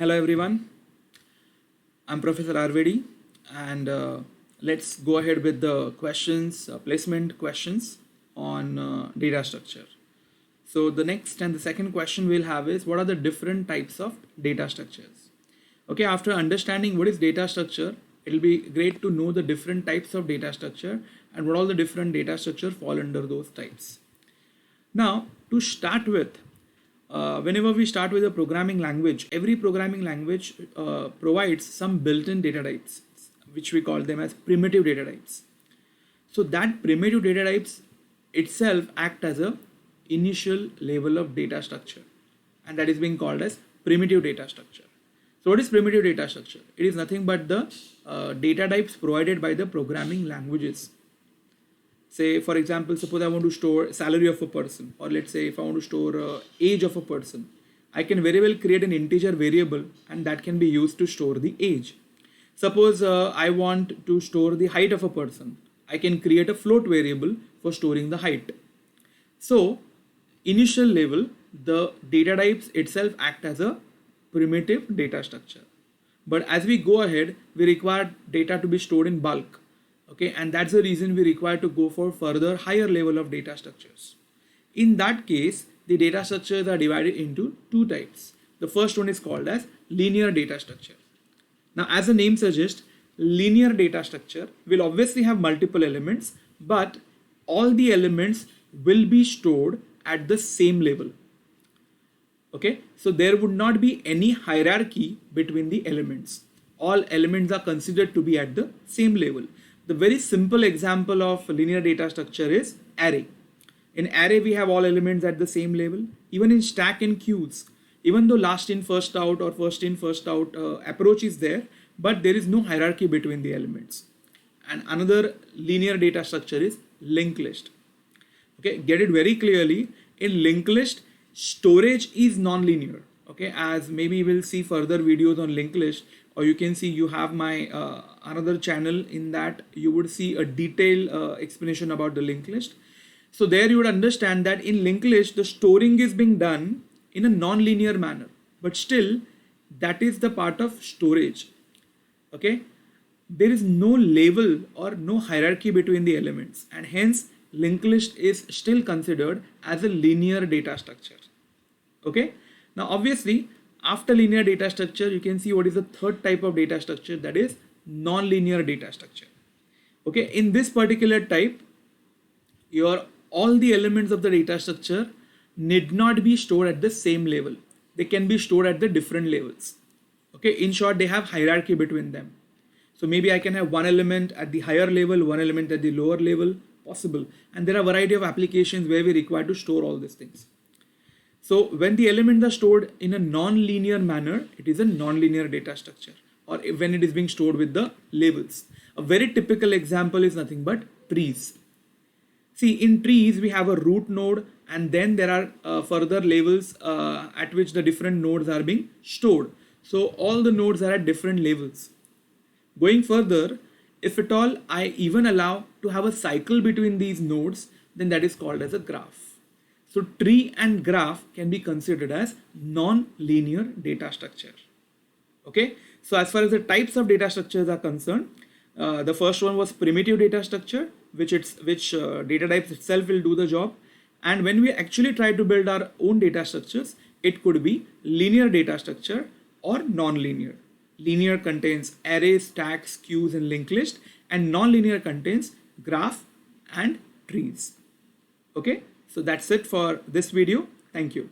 Hello everyone, I'm Professor Arvedi and let's go ahead with the questions, placement questions on data structure. So the next and the second question we'll have is what are the different types of data structures? Okay, after understanding what is data structure, it'll be great to know the different types of data structure and what all the different data structure fall under those types. Now, to start with, whenever we start with a programming language, every programming language provides some built-in data types, which we call them as primitive data types. So that primitive data types itself act as a initial level of data structure, and that is being called as primitive data structure. So what is primitive data structure? It is nothing but the data types provided by the programming languages. Say for example, suppose I want to store salary of a person, or let's say if I want to store age of a person, I can very well create an integer variable and that can be used to store the age. Suppose I want to store the height of a person, I can create a float variable for storing the height. So initial level, the data types itself act as a primitive data structure, but as we go ahead we require data to be stored in bulk. Okay, and that's the reason we require to go for further higher level of data structures. In that case, the data structures are divided into two types. The first one is called as linear data structure. Now, as the name suggests, linear data structure will obviously have multiple elements, but all the elements will be stored at the same level. Okay, so there would not be any hierarchy between the elements. All elements are considered to be at the same level. The very simple example of linear data structure is array. In array, we have all elements at the same level. Even in stack and queues, even though last in first out or first in first out approach is there, but there is no hierarchy between the elements. And another linear data structure is linked list. Okay, get it very clearly. In linked list, storage is non-linear. Okay, as maybe we'll see further videos on linked list, or you can see you have my another channel. In that you would see a detailed explanation about the linked list. So there you would understand that in linked list the storing is being done in a non-linear manner, but still that is the part of storage. Okay, there is no label or no hierarchy between the elements, and hence linked list is still considered as a linear data structure. Okay, now obviously after linear data structure you can see what is the third type of data structure, that is non-linear data structure. Okay, in this particular type, all the elements of the data structure need not be stored at the same level. They can be stored at the different levels. Okay, in short, they have hierarchy between them. So maybe I can have one element at the higher level, one element at the lower level, possible. And there are a variety of applications where we require to store all these things. So when the elements are stored in a non-linear manner, it is a non-linear data structure, or when it is being stored with the labels. A very typical example is nothing but trees. See, in trees we have a root node, and then there are further levels at which the different nodes are being stored. So all the nodes are at different levels. Going further, if at all I even allow to have a cycle between these nodes, then that is called as a graph. So tree and graph can be considered as non-linear data structure. Okay, so as far as the types of data structures are concerned, the first one was primitive data structure, which data types itself will do the job. And when we actually try to build our own data structures, it could be linear data structure or non-linear. Linear contains arrays, stacks, queues, and linked list, and non-linear contains graph and trees. Okay, so that's it for this video. Thank you.